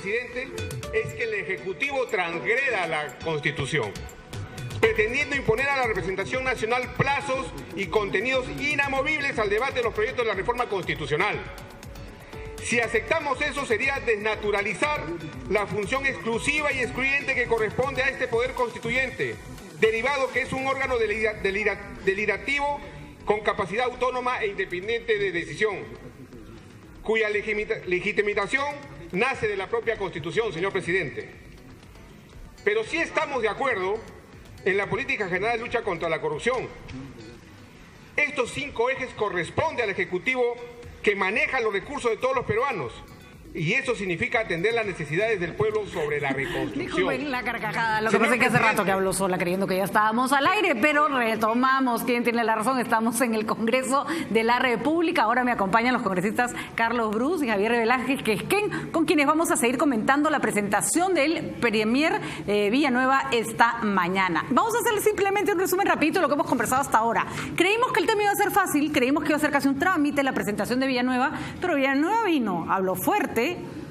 presidente, es que el Ejecutivo transgreda la Constitución, pretendiendo imponer a la representación nacional plazos y contenidos inamovibles al debate de los proyectos de la reforma constitucional. Si aceptamos eso, sería desnaturalizar la función exclusiva y excluyente que corresponde a este poder constituyente, derivado que es un órgano deliberativo con capacidad autónoma e independiente de decisión, cuya legitimación nace de la propia Constitución, señor presidente. Pero sí estamos de acuerdo en la política general de lucha contra la corrupción. Estos 5 ejes corresponden al Ejecutivo que maneja los recursos de todos los peruanos. Y eso significa atender las necesidades del pueblo sobre la reconstrucción. Disculpen la carcajada. Lo que pasa es que hace rato que habló sola creyendo que ya estábamos al aire, pero retomamos. ¿Quién tiene la razón? Estamos en el Congreso de la República. Ahora me acompañan los congresistas Carlos Brus y Javier Velázquez Quesquén, con quienes vamos a seguir comentando la presentación del Premier Villanueva esta mañana. Vamos a hacer simplemente un resumen rapidito de lo que hemos conversado hasta ahora. Creímos que el tema iba a ser fácil, creímos que iba a ser casi un trámite la presentación de Villanueva, pero Villanueva vino, habló fuerte,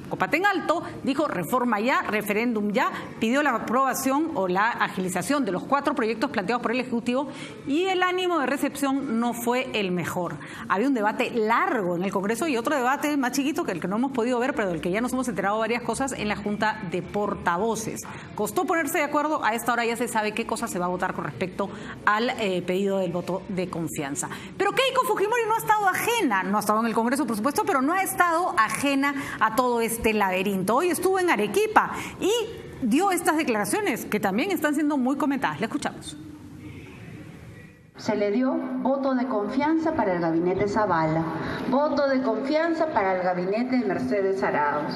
copate en alto, dijo reforma ya, referéndum ya, pidió la aprobación o la agilización de los 4 proyectos planteados por el Ejecutivo y el ánimo de recepción no fue el mejor. Había un debate largo en el Congreso y otro debate más chiquito que el que no hemos podido ver, pero del que ya nos hemos enterado varias cosas en la Junta de Portavoces. Costó ponerse de acuerdo, a esta hora ya se sabe qué cosa se va a votar con respecto al pedido del voto de confianza. Pero Keiko Fujimori no ha estado ajena, no ha estado en el Congreso por supuesto, pero no ha estado ajena a todo este laberinto. Hoy estuvo en Arequipa y dio estas declaraciones que también están siendo muy comentadas. Le escuchamos. Se le dio voto de confianza para el gabinete Zavala, voto de confianza para el gabinete de Mercedes Arauz,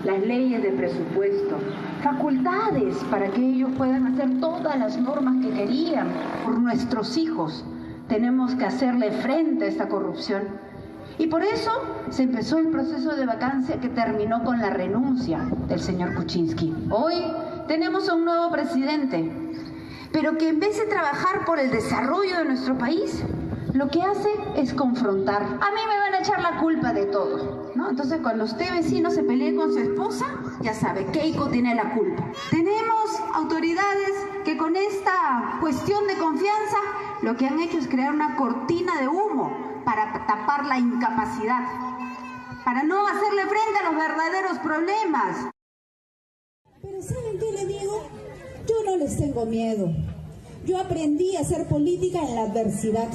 las leyes de presupuesto, facultades para que ellos puedan hacer todas las normas que querían por nuestros hijos. Tenemos que hacerle frente a esta corrupción. Y por eso se empezó el proceso de vacancia que terminó con la renuncia del señor Kuczynski. Hoy tenemos a un nuevo presidente, pero que en vez de trabajar por el desarrollo de nuestro país, lo que hace es confrontar. A mí me van a echar la culpa de todo, ¿no? Entonces, cuando usted vecino se pelee con su esposa, ya sabe, Keiko tiene la culpa. Tenemos autoridades que con esta cuestión de confianza lo que han hecho es crear una cortina de humo para tapar la incapacidad, para no hacerle frente a los verdaderos problemas. Pero ¿saben qué le digo? Yo no les tengo miedo. Yo aprendí a hacer política en la adversidad.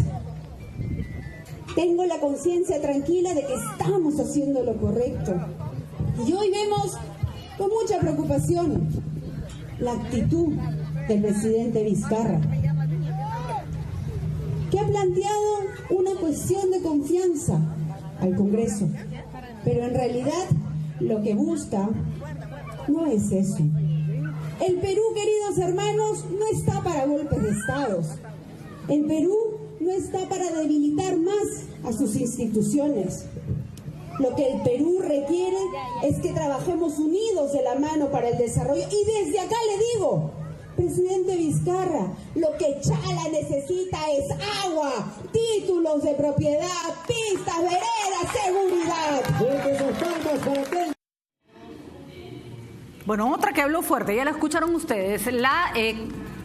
Tengo la conciencia tranquila de que estamos haciendo lo correcto. Y hoy vemos con mucha preocupación la actitud del presidente Vizcarra, que ha planteado una cuestión de confianza al Congreso, pero en realidad lo que busca no es eso. El Perú, queridos hermanos, no está para golpes de Estados. El Perú no está para debilitar más a sus instituciones. Lo que el Perú requiere es que trabajemos unidos de la mano para el desarrollo. Y desde acá le digo, presidente Vizcarra, lo que Chala necesita es agua, títulos de propiedad, pistas, veredas, seguridad. Bueno, otra que habló fuerte, ya la escucharon ustedes, la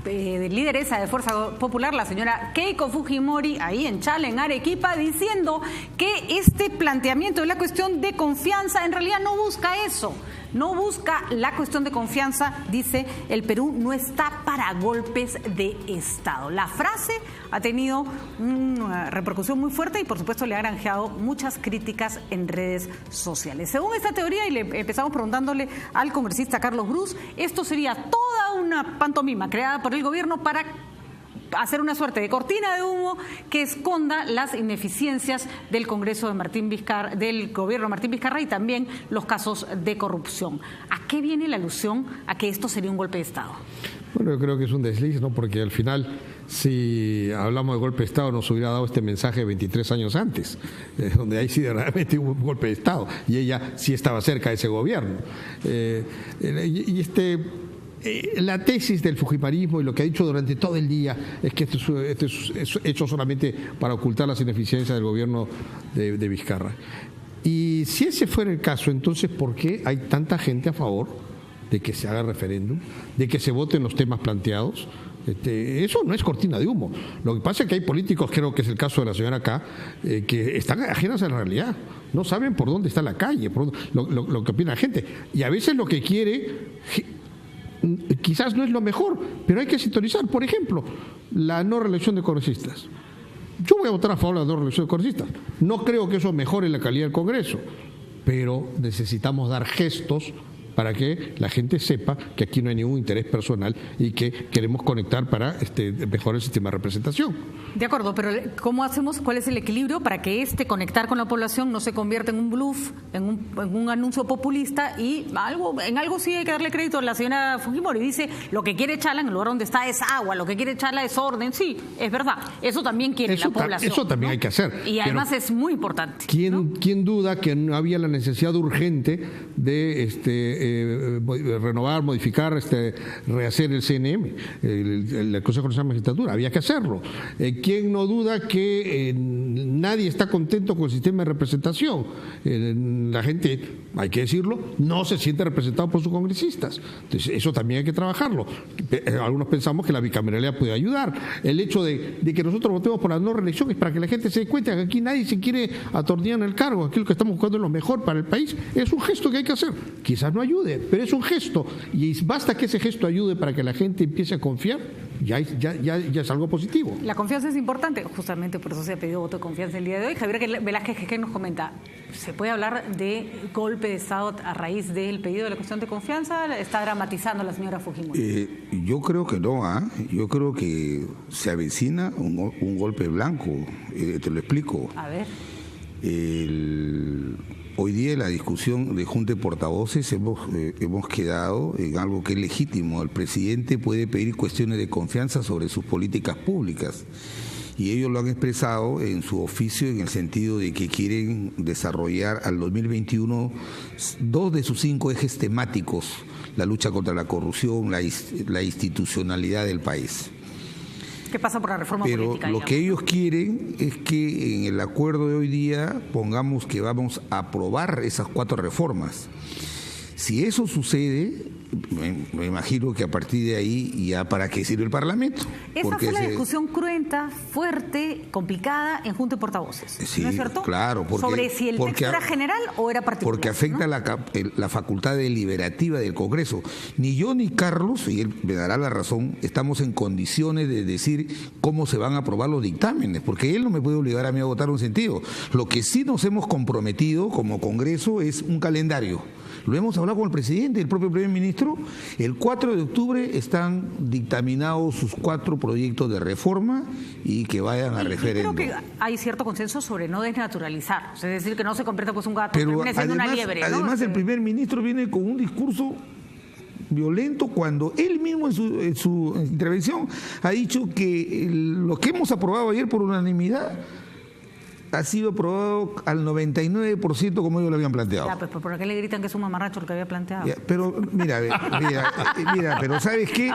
lideresa de Fuerza Popular, la señora Keiko Fujimori, ahí en Chala, en Arequipa, diciendo que este planteamiento de la cuestión de confianza en realidad no busca eso. No busca la cuestión de confianza, dice, el Perú no está para golpes de Estado. La frase ha tenido una repercusión muy fuerte y por supuesto le ha granjeado muchas críticas en redes sociales. Según esta teoría, y le empezamos preguntándole al congresista Carlos Brus, esto sería toda una pantomima creada por el gobierno para hacer una suerte de cortina de humo que esconda las ineficiencias del Congreso de Martín Vizcarra, del gobierno de Martín Vizcarra y también los casos de corrupción. ¿A qué viene la alusión a que esto sería un golpe de Estado? Bueno, yo creo que es un desliz, ¿no? Porque al final, si hablamos de golpe de Estado, nos hubiera dado este mensaje 23 años antes, donde ahí sí realmente hubo un golpe de Estado y ella sí estaba cerca de ese gobierno. La tesis del fujimorismo y lo que ha dicho durante todo el día es que esto es hecho solamente para ocultar las ineficiencias del gobierno de Vizcarra. Y si ese fuera el caso, entonces, ¿por qué hay tanta gente a favor de que se haga referéndum, de que se voten los temas planteados? Eso no es cortina de humo. Lo que pasa es que hay políticos, creo que es el caso de la señora acá, que están ajenas a la realidad. No saben por dónde está la calle, por lo que opina la gente. Y a veces lo que quiere quizás no es lo mejor, pero hay que sintonizar. Por ejemplo, la no reelección de congresistas. Yo voy a votar a favor de la no reelección de congresistas. No creo que eso mejore la calidad del Congreso, pero necesitamos dar gestos para que la gente sepa que aquí no hay ningún interés personal y que queremos conectar para mejorar el sistema de representación. De acuerdo, pero ¿cómo hacemos? ¿Cuál es el equilibrio para que conectar con la población no se convierta en un bluff, en un anuncio populista? Y en algo sí hay que darle crédito a la señora Fujimori. Dice, lo que quiere Chala en el lugar donde está es agua, lo que quiere Chala es orden. Sí, es verdad, eso también quiere la población. Eso también, ¿no? Hay que hacer. Y además es muy importante. ¿Quién duda que no había la necesidad urgente de renovar, modificar, rehacer el CNM, el Consejo Nacional de Magistratura? Había que hacerlo. ¿Quién no duda que nadie está contento con el sistema de representación? La gente, hay que decirlo, no se siente representado por sus congresistas. Entonces, eso también hay que trabajarlo. Algunos pensamos que la bicameralidad puede ayudar. El hecho de que nosotros votemos por la no reelección es para que la gente se dé cuenta que aquí nadie se quiere atornillar en el cargo. Aquí lo que estamos buscando es lo mejor para el país. Es un gesto que hay que hacer. Quizás no ayude, pero es un gesto. Y basta que ese gesto ayude para que la gente empiece a confiar, ya es algo positivo. La confianza es importante, justamente por eso se ha pedido voto de confianza el día de hoy. Javier Velázquez, ¿qué nos comenta? ¿Se puede hablar de golpe de Estado a raíz del pedido de la cuestión de confianza? ¿Está dramatizando la señora Fujimori? Yo creo que no, yo creo que se avecina un golpe blanco. Te lo explico. A ver. Hoy día en la discusión de Junta de Portavoces hemos quedado en algo que es legítimo. El presidente puede pedir cuestiones de confianza sobre sus políticas públicas y ellos lo han expresado en su oficio en el sentido de que quieren desarrollar al 2021 2 de sus 5 ejes temáticos: la lucha contra la corrupción, la institucionalidad del país. ¿Qué pasa por la reforma política? Pero lo que ellos quieren es que en el acuerdo de hoy día pongamos que vamos a aprobar esas 4 reformas. Si eso sucede, me imagino que a partir de ahí ya para qué sirve el Parlamento. Esa fue la discusión cruenta, fuerte, complicada en Junta de Portavoces, sí, ¿no es cierto? Claro. Sobre si el texto era general o era particular. Porque afecta, ¿no?, la facultad deliberativa del Congreso. Ni yo ni Carlos, y él me dará la razón, estamos en condiciones de decir cómo se van a aprobar los dictámenes, porque él no me puede obligar a mí a votar un sentido. Lo que sí nos hemos comprometido como Congreso es un calendario. Lo hemos hablado con el presidente, el propio primer ministro. El 4 de octubre están dictaminados sus 4 proyectos de reforma y que vayan a referéndum. Creo que hay cierto consenso sobre no desnaturalizar, es decir, que no se convierta pues un gato, pero termine siendo una liebre, ¿no? Además, el primer ministro viene con un discurso violento cuando él mismo en su intervención ha dicho que lo que hemos aprobado ayer por unanimidad ha sido aprobado al 99% como ellos lo habían planteado. Ya, pues ¿por qué le gritan que es un mamarracho lo que había planteado? Ya, pero mira, pero ¿sabes qué?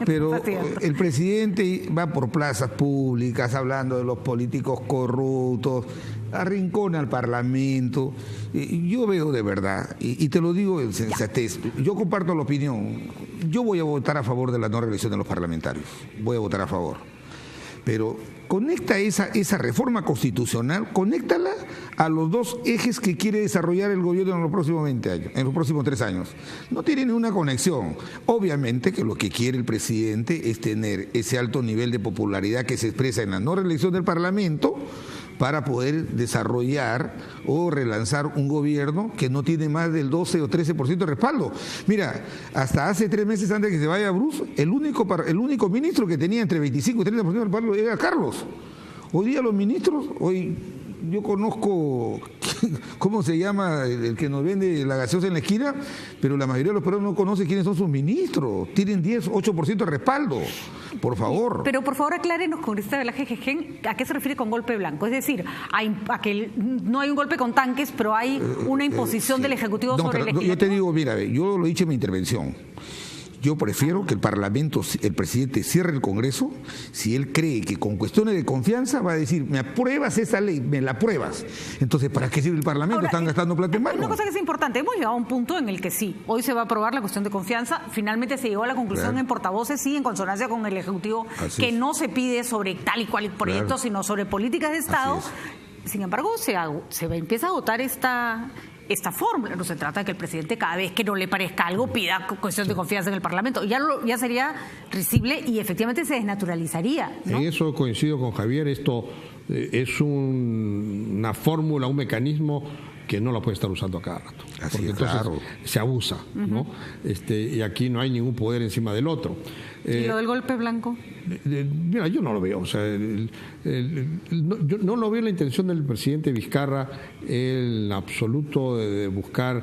Pero el presidente va por plazas públicas hablando de los políticos corruptos, arrincona al Parlamento. Yo veo de verdad, y te lo digo en sensatez, yo comparto la opinión, yo voy a votar a favor de la no reelección de los parlamentarios, voy a votar a favor. Pero conecta esa reforma constitucional, conéctala a los 2 ejes que quiere desarrollar el gobierno en los próximos 20 años, en los próximos 3 años. No tiene ninguna conexión. Obviamente que lo que quiere el presidente es tener ese alto nivel de popularidad que se expresa en la no reelección del Parlamento para poder desarrollar o relanzar un gobierno que no tiene más del 12 o 13% de respaldo. Mira, hasta hace 3 meses antes de que se vaya Bruce, el único ministro que tenía entre 25 y 30% de respaldo era Carlos. Hoy día los ministros, yo conozco, ¿cómo se llama el que nos vende la gaseosa en la esquina? Pero la mayoría de los peruanos no conocen quiénes son sus ministros. Tienen 10, 8% de respaldo. Por favor. Pero por favor aclárenos, congresista de la GGG, ¿a qué se refiere con golpe blanco? Es decir, a que no hay un golpe con tanques, pero hay una imposición del Ejecutivo sobre el Legislativo. Yo te digo, mira, yo lo he dicho en mi intervención. Yo prefiero que el presidente cierre el Congreso si él cree que con cuestiones de confianza va a decir, me apruebas esa ley, me la apruebas. Entonces, ¿para qué sirve el Parlamento? Ahora, están gastando plata en vano. Una cosa que es importante, hemos llegado a un punto en el que sí, hoy se va a aprobar la cuestión de confianza, finalmente se llegó a la conclusión en portavoces, sí, en consonancia con el Ejecutivo, que no se pide sobre tal y cual proyecto, sino sobre políticas de Estado. Sin embargo, se empieza a agotar esta fórmula. No se trata de que el presidente cada vez que no le parezca algo pida cuestión de confianza en el Parlamento. Ya sería risible y efectivamente se desnaturalizaría, ¿no? En eso coincido con Javier. Esto es una fórmula, un mecanismo que no la puede estar usando a cada rato. Porque entonces se abusa, ¿no? Y aquí no hay ningún poder encima del otro. ¿Y lo del golpe blanco? Mira, yo no lo veo. O sea, yo no lo veo la intención del presidente Vizcarra en absoluto de buscar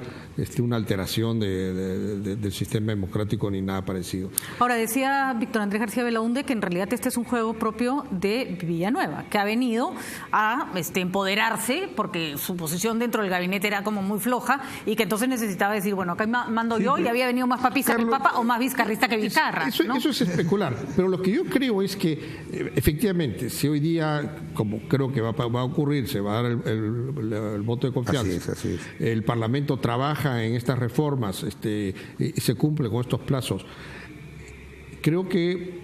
una alteración del sistema democrático ni nada parecido. Ahora, decía Víctor Andrés García Belaúnde que en realidad este es un juego propio de Villanueva, que ha venido a empoderarse porque su posición dentro del gabinete era como muy floja y que entonces necesitaba decir, bueno, acá mando yo, y había venido más papista que el Papa o más vizcarrista que Vizcarra. Eso es especular, pero lo que yo creo es que efectivamente, si hoy día, como creo que va a ocurrir, se va a dar el voto de confianza, así es. El Parlamento trabaja en estas reformas y se cumple con estos plazos, creo que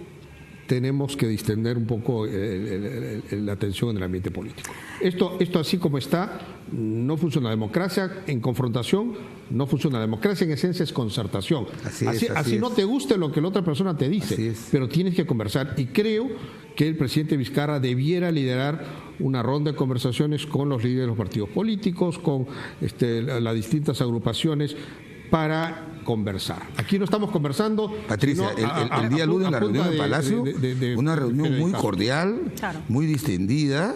tenemos que distender un poco la atención en el ambiente político. Esto así como está, no funciona la democracia en confrontación, no funciona la democracia en esencia, es concertación. Así no te guste lo que la otra persona te dice, pero tienes que conversar. Y creo que el presidente Vizcarra debiera liderar una ronda de conversaciones con los líderes de los partidos políticos, con las distintas agrupaciones, para conversar. Aquí no estamos conversando. Patricia, el día lunes en la reunión en Palacio, una reunión muy cordial, muy distendida,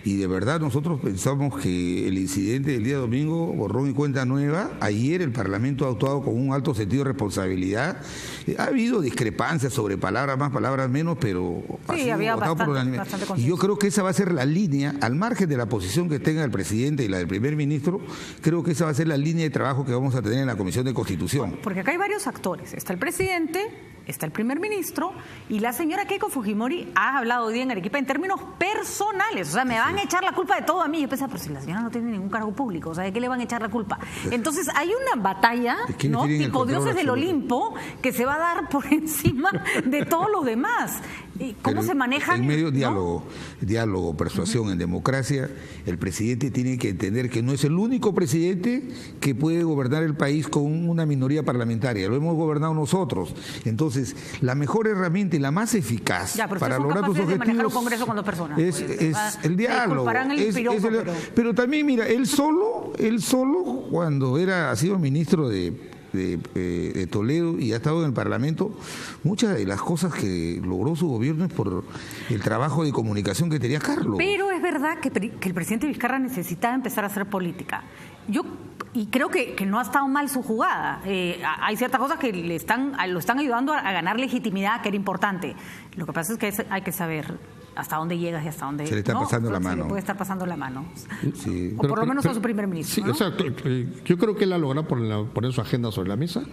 y de verdad nosotros pensamos que el incidente del día domingo, borrón y cuenta nueva. Ayer el Parlamento ha actuado con un alto sentido de responsabilidad. Ha habido discrepancias sobre palabras más, palabras menos, pero había bastante y yo creo que esa va a ser la línea, al margen de la posición que tenga el presidente y la del primer ministro, creo que esa va a ser la línea de trabajo que vamos a tener en la Comisión de Constitución. Porque acá hay varios actores. Está el presidente, está el primer ministro, y la señora Keiko Fujimori ha hablado hoy día en Arequipa en términos personales. O sea, me van a echar la culpa de todo a mí. Yo pensaba, pero si la señora no tiene ningún cargo público, o sea, ¿de qué le van a echar la culpa? Entonces hay una batalla, ¿no? Tipo dioses del Olimpo, que se va a dar por encima de todos los demás. ¿Y cómo se manejan? En medio diálogo, persuasión en democracia, el presidente tiene que entender que no es el único presidente que puede gobernar el país con una minoría parlamentaria. Lo hemos gobernado nosotros. Entonces, la mejor herramienta y la más eficaz para lograr tus objetivos de manejar un Congreso con dos personas. Es el diálogo. Pero también, mira, él solo, cuando ha sido ministro de Toledo y ha estado en el Parlamento, muchas de las cosas que logró su gobierno es por el trabajo de comunicación que tenía Carlos. Pero es verdad que el presidente Vizcarra necesitaba empezar a hacer política. Y creo que no ha estado mal su jugada. Hay ciertas cosas que lo están ayudando a ganar legitimidad, que era importante. Lo que pasa es que hay que saber hasta dónde llegas y hasta dónde se le está pasando la mano. Se le puede estar pasando la mano. Sí. O por lo menos a su primer ministro. Sí, ¿no? Exacto. Yo creo que él ha logrado poner su agenda sobre la mesa.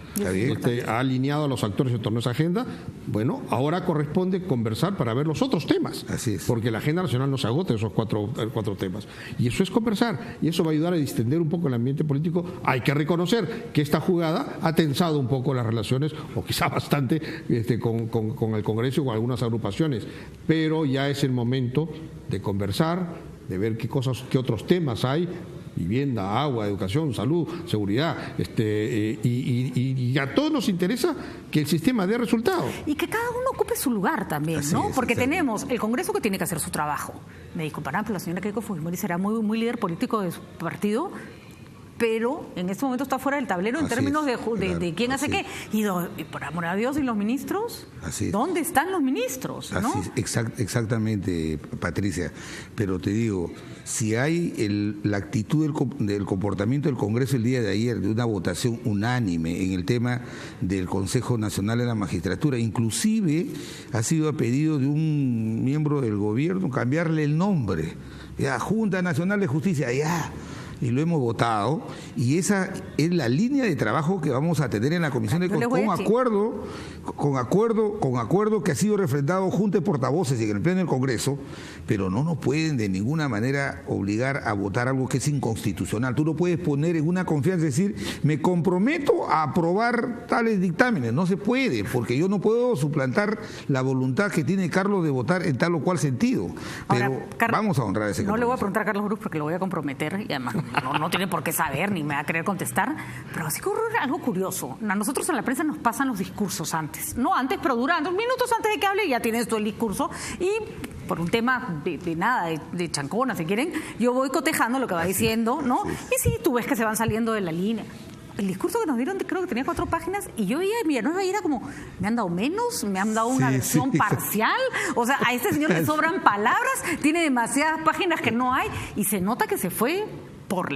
Ha alineado a los actores en torno a esa agenda. Bueno, ahora corresponde conversar para ver los otros temas. Así es. Porque la agenda nacional no se agota esos cuatro temas. Y eso es conversar. Y eso va a ayudar a distender un poco el ambiente político. Hay que reconocer que esta jugada ha tensado un poco las relaciones, o quizá bastante, con el Congreso y con algunas agrupaciones. Pero ya es el momento de conversar, de ver qué otros temas hay: vivienda, agua, educación, salud, seguridad, y a todos nos interesa que el sistema dé resultados. Y que cada uno ocupe su lugar también, ¿no? Porque tenemos el Congreso, que tiene que hacer su trabajo. Me disculparán, pero la señora Keiko Fujimori será muy líder político de su partido, pero en este momento está fuera del tablero en términos de quién hace qué. Y por amor a Dios, ¿y los ministros? ¿Dónde están los ministros? ¿No? Exactamente, Patricia. Pero te digo, si hay la actitud del comportamiento del Congreso el día de ayer, de una votación unánime en el tema del Consejo Nacional de la Magistratura, inclusive ha sido a pedido de un miembro del gobierno cambiarle el nombre. Junta Nacional de Justicia, y lo hemos votado, y esa es la línea de trabajo que vamos a tener en la Comisión de con acuerdo que ha sido refrendado junto de portavoces y en el Pleno del Congreso, pero no nos pueden de ninguna manera obligar a votar algo que es inconstitucional. Tú no puedes poner en una confianza y decir, me comprometo a aprobar tales dictámenes. No se puede, porque yo no puedo suplantar la voluntad que tiene Carlos de votar en tal o cual sentido. Pero ahora, vamos a honrar ese compromiso. No le voy a preguntar a Carlos Brus porque lo voy a comprometer y además no tiene por qué saber ni me va a querer contestar, pero así ocurre algo curioso. A nosotros en la prensa nos pasan los discursos antes, no antes, pero durante minutos antes de que hable ya tienes tú el discurso y por un tema de chancona, si quieren, yo voy cotejando lo que va diciendo, ¿no? Y sí, tú ves que se van saliendo de la línea. El discurso que nos dieron creo que tenía 4 páginas y yo veía, Villanueva y era como, me han dado menos, me han dado una versión parcial, o sea, a este señor le sobran palabras, tiene demasiadas páginas que no hay y se nota que se fue por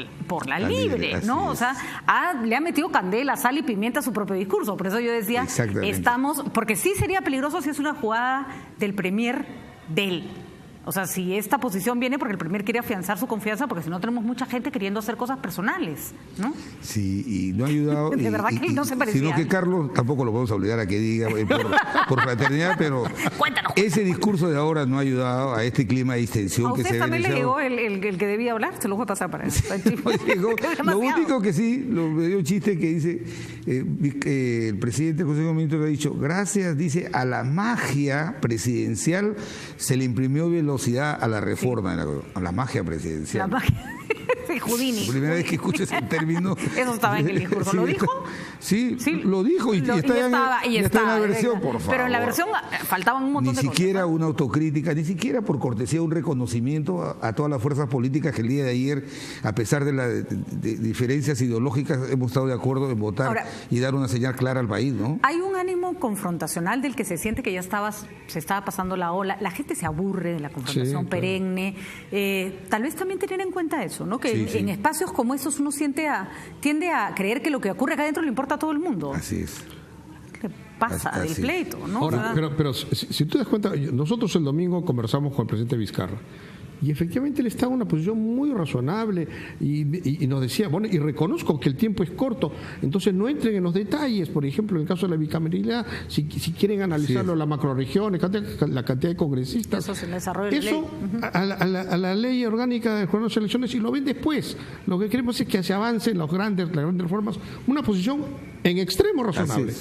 la libre, ¿no? O sea, le ha metido candela, sal y pimienta a su propio discurso. Por eso yo decía, porque sí sería peligroso si es una jugada del premier de él. O sea, si esta posición viene porque el premier quiere afianzar su confianza, porque si no tenemos mucha gente queriendo hacer cosas personales, ¿no? Sí, y no ha ayudado. De verdad que no se parecía. Sino que Carlos, tampoco lo podemos obligar a que diga por fraternidad, pero Cuéntanos. Ese discurso de ahora no ha ayudado a este clima de distensión que se ve. ¿A usted también le llegó el que debía hablar? Se lo voy a pasar para él. Lo único que sí, me dio un chiste que dice, el presidente del Consejo de Ministros ha dicho, gracias, dice, a la magia presidencial se le imprimió velocidad a la reforma, a la magia presidencial. La magia. Houdini. La primera vez que escucho ese término. Eso estaba en el discurso. ¿Lo dijo? Sí, lo dijo y está en la versión, por favor. Pero en la versión faltaban un montón de cosas. Ni siquiera una autocrítica, ni siquiera por cortesía un reconocimiento a todas las fuerzas políticas que el día de ayer, a pesar de las diferencias ideológicas, hemos estado de acuerdo en votar y dar una señal clara al país, ¿no? Hay un ánimo confrontacional del que se siente que ya se estaba pasando la ola. La gente se aburre de la confrontación perenne. Tal vez también tener en cuenta eso, ¿no? Que en espacios como esos uno tiende a creer que lo que ocurre acá adentro le importa a todo el mundo. Así es. ¿Qué pasa del pleito, no? Ahora, pero si tú te das cuenta, nosotros el domingo conversamos con el presidente Vizcarra y efectivamente él estaba en una posición muy razonable y nos decía, bueno, y reconozco que el tiempo es corto, entonces no entren en los detalles, por ejemplo, en el caso de la bicameralidad, si quieren analizarlo, la macroregión, la cantidad de congresistas, eso se desarrolla en eso a la ley orgánica de las elecciones y lo ven después. Lo que queremos es que se avancen las grandes reformas, una posición en extremo razonable.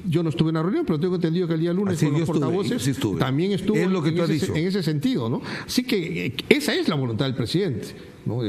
Yo no estuve en la reunión, pero tengo entendido que el día lunes con los portavoces también estuvo en ese sentido, ¿no? Así que esa es la voluntad del presidente, ¿no?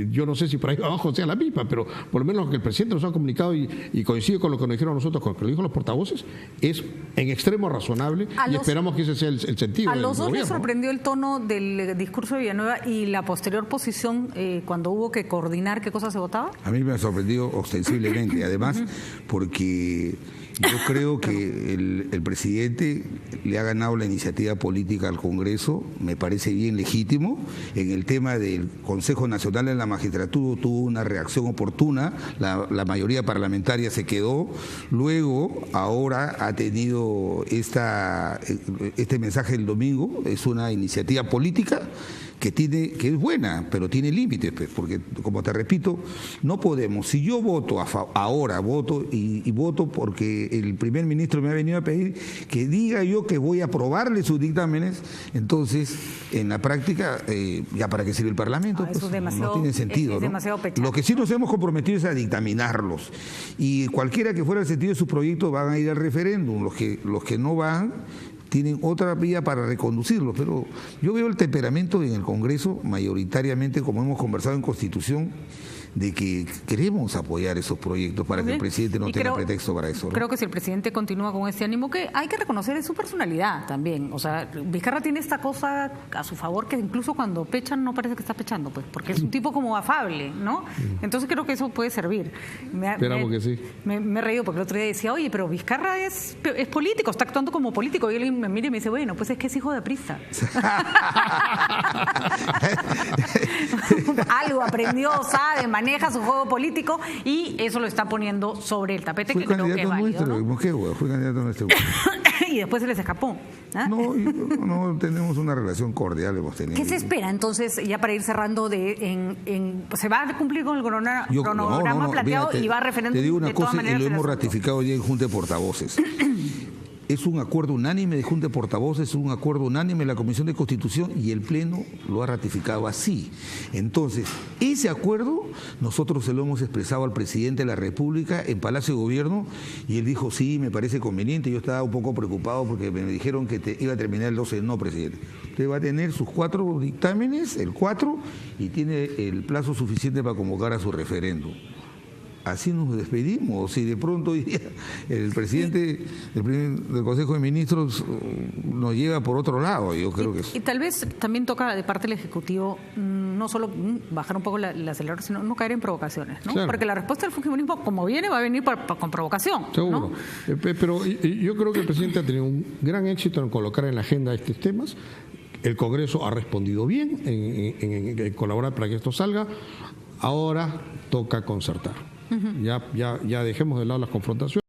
Yo no sé si por ahí abajo sea la misma, pero por lo menos lo que el presidente nos ha comunicado y coincide con lo que nos dijeron a nosotros, con lo que dijo los portavoces, es en extremo razonable y esperamos que ese sea el sentido. ¿A los dos les sorprendió el tono del discurso de Villanueva y la posterior posición cuando hubo que coordinar qué cosa se votaba? A mí me ha sorprendido ostensiblemente, además, porque yo creo que el presidente le ha ganado la iniciativa política al Congreso, me parece bien legítimo. En el tema del Consejo Nacional de la Magistratura tuvo una reacción oportuna, la mayoría parlamentaria se quedó. Luego, ahora ha tenido este mensaje el domingo, es una iniciativa política que es buena, pero tiene límites, porque, como te repito, no podemos. Si yo voto ahora, voto porque el primer ministro me ha venido a pedir que diga yo que voy a aprobarle sus dictámenes, entonces, en la práctica, ya para qué sirve el Parlamento, pues, no tiene sentido. ¿No? Lo que sí nos hemos comprometido es a dictaminarlos. Y cualquiera que fuera el sentido de sus proyectos van a ir al referéndum. Los que no van tienen otra vía para reconducirlos, pero yo veo el temperamento en el Congreso mayoritariamente, como hemos conversado en Constitución, de que queremos apoyar esos proyectos para que el presidente no tenga pretexto para eso, ¿no? Creo que si el presidente continúa con este ánimo, que hay que reconocer es su personalidad también. O sea, Vizcarra tiene esta cosa a su favor que incluso cuando pechan no parece que está pechando, pues, porque es un tipo como afable, ¿no? Entonces creo que eso puede servir. Esperamos que sí. Me he reído porque el otro día decía, oye, pero Vizcarra es político, está actuando como político. Y él me mira y me dice, bueno, pues es que es hijo de Prisa. Algo aprendió, sabe, maneja su juego político y eso lo está poniendo sobre el tapete, que creo que es válido, ¿no? Fue candidato nuestro. y después se les escapó. ¿Ah? No, tenemos una relación cordial, hemos tenido. ¿Qué se espera entonces, ya para ir cerrando, se va a cumplir con el cronograma planteado y va a referéndum? Te digo una cosa, y lo hemos ratificado ya en Junta de Portavoces. Es un acuerdo unánime de Junta de Portavoces, es un acuerdo unánime de la Comisión de Constitución y el Pleno lo ha ratificado así. Entonces, ese acuerdo nosotros se lo hemos expresado al presidente de la República en Palacio de Gobierno y él dijo, sí, me parece conveniente. Yo estaba un poco preocupado porque me dijeron que iba a terminar el 12. No, presidente. Usted va a tener sus 4 dictámenes, el 4, y tiene el plazo suficiente para convocar a su referéndum. Así nos despedimos. Si de pronto hoy día el presidente del Consejo de Ministros nos lleva por otro lado, yo creo que y tal vez también toca de parte del Ejecutivo no solo bajar un poco la aceleradora, sino no caer en provocaciones, ¿no? Claro. Porque la respuesta del fujimorismo, como viene, va a venir con provocación. Seguro. ¿No? Pero yo creo que el presidente ha tenido un gran éxito en colocar en la agenda estos temas. El Congreso ha respondido bien en colaborar para que esto salga. Ahora toca concertar. Ya dejemos de lado las confrontaciones.